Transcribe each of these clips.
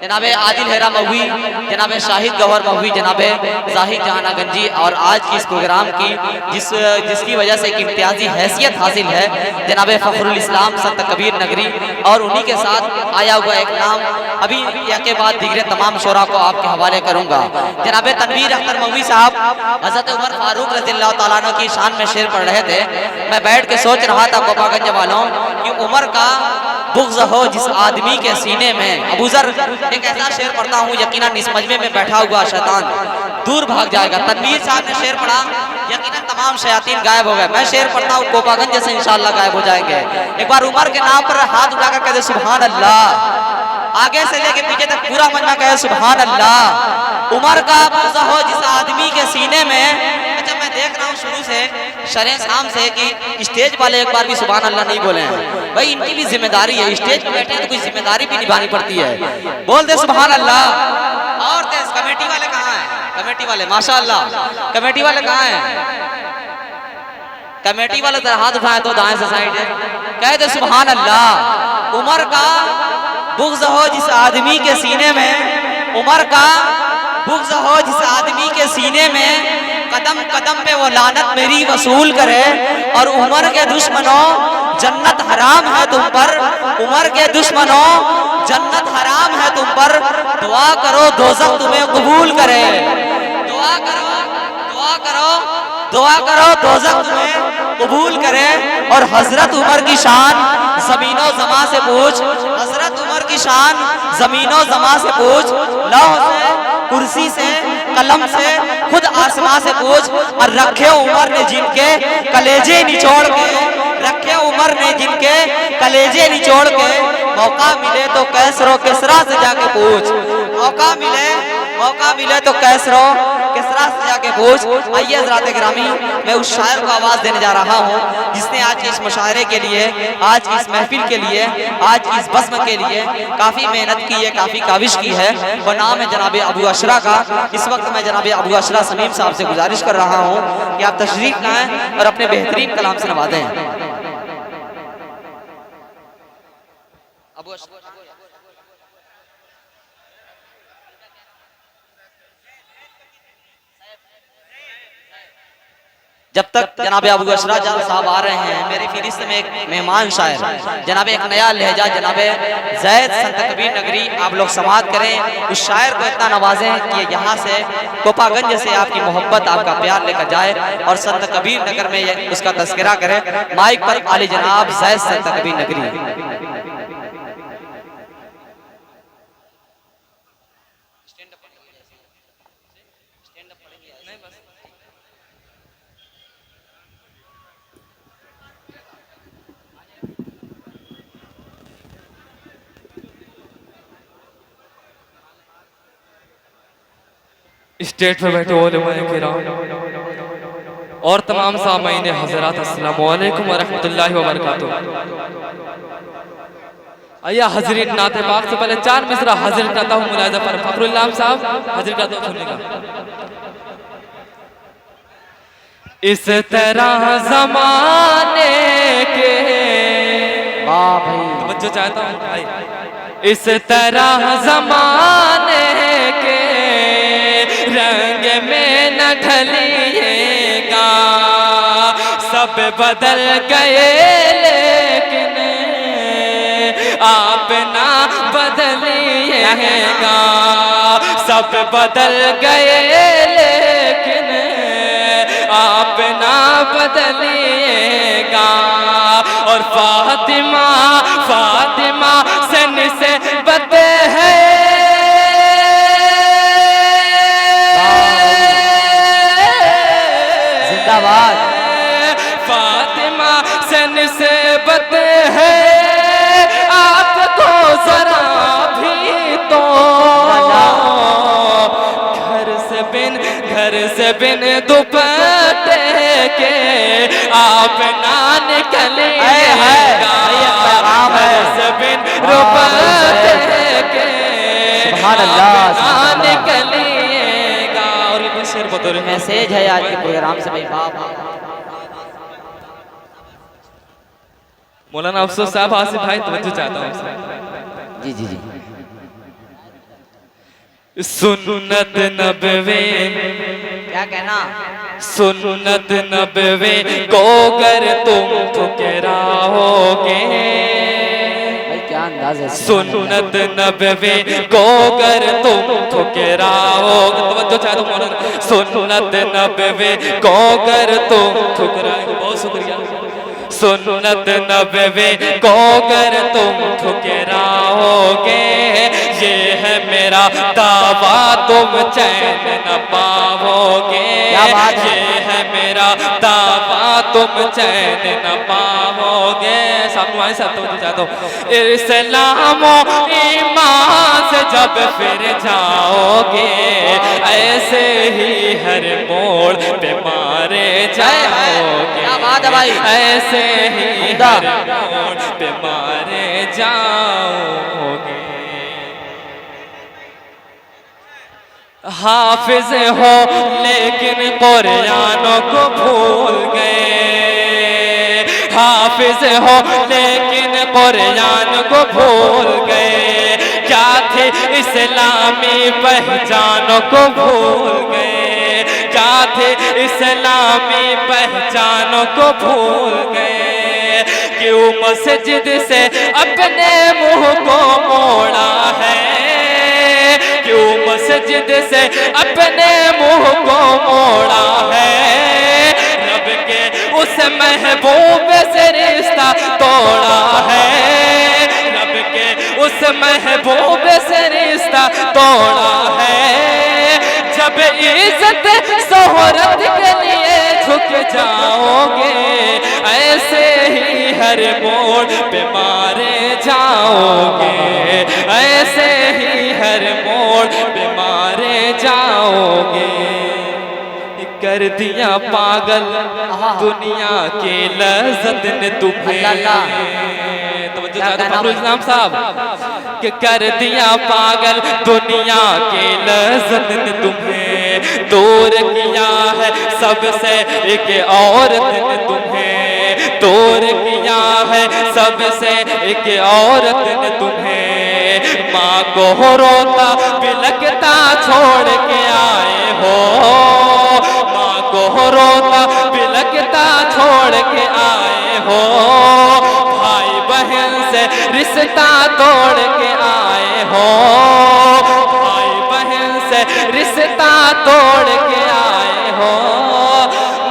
जनाबे आदिल हेरा महुई, जनाबे शाहिद गौहर महुई, जनाबे जाहिद जहाना गंजी और आज की इस प्रोग्राम की जिसकी वजह से एक इम्तियाजी हैसियत हासिल है जनाबे फखरुल इस्लाम संत कबीर नगरी, और उन्हीं के साथ आया हुआ एक नाम अभी के बाद दीगरे तमाम शोरा को आपके हवाले करूंगा। जनाबे तनवीर अख्तर महुई साहब हज़रत उमर फारूक रज़ियल्लाहु तआला अन्हु की शान में शेर पढ़ रहे थे। मैं बैठ के सोच रहा था कोपागंज वालों कि उमर का बुग़्ज़ हो जिस आदमी के सीने में। अबू ज़र एक ऐसा शेर पढ़ता हूँ यकीनन इस मजमे में बैठा हुआ शैतान दूर भाग जाएगा। तनवीर साहब ने शेर पढ़ा, यकीनन तमाम शयातीन गायब हो गए। मैं शेर पढ़ता हूँ कोपागंज से इंशाअल्लाह गायब हो जाएंगे। एक बार उमर के नाम पर हाथ उठाकर कह दे सुभान अल्लाह, आगे से लेके पीछे तक पूरा मजमा कहे सुभान अल्लाह। उमर का बुग़्ज़ हो जिस आदमी के सीने में। अच्छा मैं देख रहा हूँ शुरू से शरे शाम से कि स्टेज वाले एक बार भी सुभान अल्लाह नहीं बोले हैं। भाई इनकी भी जिम्मेदारी है, स्टेज पे बैठे तो कोई जिम्मेदारी भी निभानी पड़ती है। बोल दे सुभान अल्लाह। और तेज कमेटी वाले कहाँ हैं? कमेटी वाले माशाअल्लाह, कमेटी वाले कहाँ हैं? कमेटी वाले तरह हाथ उठाए तो दाएं से साइड है, कह दे सुभान अल्लाह। उमर का बुग़्ज़ हो जिस आदमी के सीने में, उमर का बुग़्ज़ हो जिस आदमी के सीने में, कदम कदम पे वो लानत मेरी वसूल करे। और उमर के दुश्मनों जन्नत हराम है तुम पर, उमर के दुश्मनों जन्नत हराम है तुम पर। दुआ करो दोज़ख तुम्हें कबूल करे, दुआ करो, दुआ करो, दुआ करो दोज़ख तुम्हें कबूल करे। और हजरत उमर की शान ज़मीनो ज़मा से पूछ, हजरत उमर की शान ज़मीनो ज़मा से पूछ। लौह से, कुर्सी से, कलम से, खुद आसमां से पूछ। और रखे उमर ने जिनके कलेजे निचोड़ के, रखे उमर ने जिनके कलेजे निचोड़ के। मौका मिले तो कैसरो किसरा से जाके पूछ, मौका मिले तो कैसरो किसरा से जाके पूछ। आइए हज़रात गिरामी, मैं उस शायर को आवाज़ देने जा रहा हूँ जिसने आज के इस मुशायरे के लिए, आज की इस महफिल के लिए, आज की इस बज़्म के लिए काफ़ी मेहनत की है, काफ़ी काविश की है। वो नाम है जनाब अबू अशरा का। इस वक्त मैं जनाब अबू अशरा समीम साहब से गुजारिश कर रहा हूँ कि आप तशरीफ़ लाएँ और अपने बेहतरीन कलाम से नवाजें। अबू अशरा जब तक जनाब अबू अशरा साहब आ रहे हैं, मेरी फिरिस्त में एक मेहमान शायर जनाब एक नया लहजा जनाब ज़ैद संत कबीर नगरी आप लोग समाअत करें। उस शायर को इतना नवाजें कि यहाँ से कोपागंज से आपकी मोहब्बत, आपका प्यार लेकर जाए और संत कबीर नगर में उसका तस्करा करें। माइक पर आली जनाब ज़ैद संत कबीर नगरी। स्टेज पर बैठे उलमाए किराम और तमाम सामाईन हज़रात, अस्सलामु अलैकुम व रहमतुल्लाहि व बरकातुहू। आइए हज़रीन नाते पाक से पहले 4 मिसरा हाजिर करता हूँ मुलाज़ा पर फखरुल इस्लाम साहब हाजिर करता हूँ सुनने का। इस तरह ज़माने के तवज्जो चाहता हूँ भाई, इस तरह ज़माने के रंग में न ढलिएगा। सब बदल गए लेकिन आप ना बदलिएगा। सब बदल गए लेकिन आप ना बदलिएगा। और फातिमा फातिमा से निस्बत है, फातिमा से निस्बत है। आपको जरा भी तो घर से बिन दुपट्टे के आप ना निकलिएगा। घर से बिन दुपट्टे के आप ना निकलिएगा। और ये शेर बतौर मैसेज है आज के प्रोग्राम से भाई। मौलाना अफसोस साहब आसिफ भाई तवज्जो चाहता हूँ। जी जी जी सुन्नत नबवे, क्या कहना? सुन्नत नबवे को अगर तुम ठुकराओगे, भाई क्या अंदाज है। सुन्नत नबवे को अगर तुम ठुकराओगे, तवज्जो चाहे तो मौलाना, सुन्नत नबवे को अगर तुम ठुकराओगे, बहुत शुक्रिया। सुन्नत नबवे को अगर तुम ठुकराओगे, ये है मेरा दावा, तुम चैन न पाओगे। ये है मेरा दावा, तुम चैन न पाओगे। सामने सब तो चाहता हूँ, इस्लाम ईमान से जब फिर जाओगे, ऐसे ही हर मोड़ पे मारे जाओगे। क्या बात है भाई। ऐसे ही हर मोड़ पे मारे जाओगे। हाफिज हो लेकिन कुरान को भूल गए, हाफिज हो लेकिन कुरान को भूल गए, क्या थे इस्लामी पहचान को भूल गए, क्या थे इस्लामी पहचान को भूल गए। क्यों मस्जिद से अपने मुंह को मोड़ा है, क्यों मस्जिद से अपने मुंह को मोड़ा है, रब के उस महबूब से रिश्ता तोड़ा है, रब के उस महबूब से रिश्ता तोड़ा है। जब इज्जत शोहरत के लिए झुक जाओगे, ऐसे ही हर मोड़ पे मारे जाओगे, ऐसे ही हर मोड़ पे मारे जाओगे। कर दिया पागल दुनिया के लज़्ज़त ने तुम्हें, फखरुल इस्लाम साहब, कि कर दिया पागल दुनिया के लज़्ज़त ने तुम्हें, दूर किया है सबसे एक औरत ने तुम्हें, दूर किया है सबसे एक औरत ने तुम्हें। माँ को रोता बिलखता छोड़ के आए हो, माँ को रोता बिलखता छोड़ के आए हो, भाई बहन से रिश्ता तोड़ के आए हो, भाई बहन से रिश्ता तोड़ के आए हो।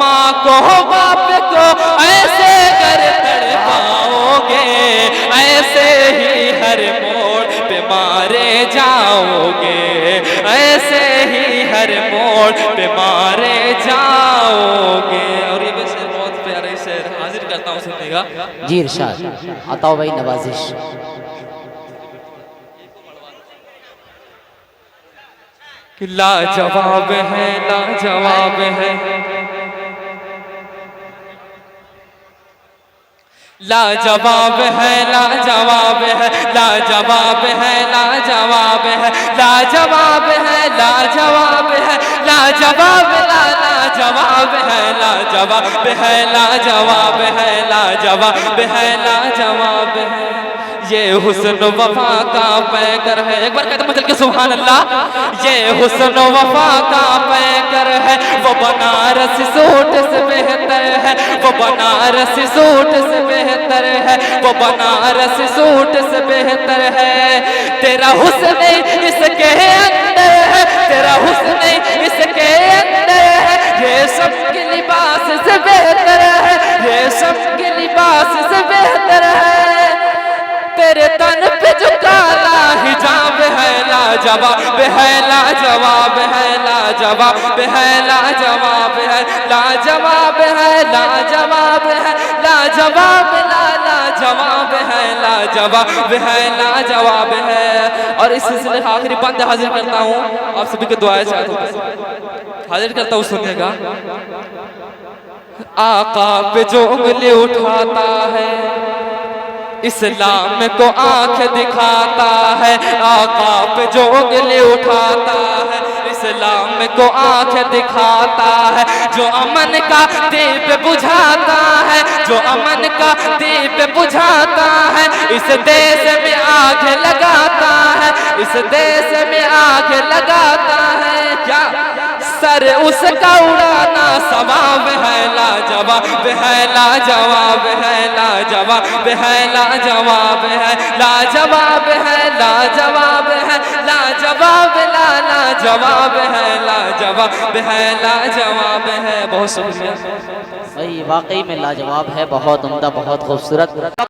माँ को बाप को ऐसे कर तड़पाओगे, ऐसे ही हर मोड़ पे मारे जाओगे, ऐसे ही हर मोड़ पे मारे जाओगे। और ये भी शेर बहुत प्यारा शेर हाजिर करता हूँ, सुनिएगा जी। इरशाद अताओ भाई नवाजिश। कि लाजवाब है, लाजवाब है, लाजवाब है, लाजवाब है, लाजवाब है, लाजवाब है, लाजवाब है, लाजवाब है, लाजवाब लाजवाब है, लाजवाब है, लाजवाब है, लाजवाब है, लाजवाब है। ये हुस्न वफा का पैकर है, एक बार कहते हैं चल के सुभान अल्लाह। ये हुस्न वफा का पैकर है, वो बनारस सूट से बेहतर है, वो बनारस सूट से बेहतर है, वो बनारस सूट से बेहतर है। तेरा हुस्न इसके अंदर है, तेरा हुस्न इसके अंदर है, रेशम के लिबास से बेहतर है, रेशम के लिबास से बेहतर है। तेरे तन पे जो काला हिजाब है, लाजवाब है, लाजवाब है, लाजवाब है, लाजवाब है, लाजवाब है, लाजवाब है, लाजवाब लाजवाब है, लाजवाब है, लाजवाब है। और इस सिलसिले का आखिरी बंद हाजिर करता हूँ, आप सभी को दुआएं चाहता हूँ, हाजिर करता हूँ, सुनिएगा। आका पे जो उंगली उठाता है, इस्लाम को आंख दिखाता है, आका पे जो उंगली उठाता है, इस्लाम को आंख दिखाता है, जो अमन का दीप बुझाता है, जो अमन का दीप बुझाता है, इस देश में आग लगाता है, इस देश में आग लगाता है। क्या सर उसका उड़ाना सवाब है, लाजवाब है, लाजवाब है, लाजवाब है, लाजवाब है, लाजवाब है, लाजवाब है, लाजवाब, लाजवाब है, लाजवाब है, लाजवाब है। बहुत शुक्रिया भाई, वाकई में लाजवाब है, बहुत उम्दा, बहुत खूबसूरत।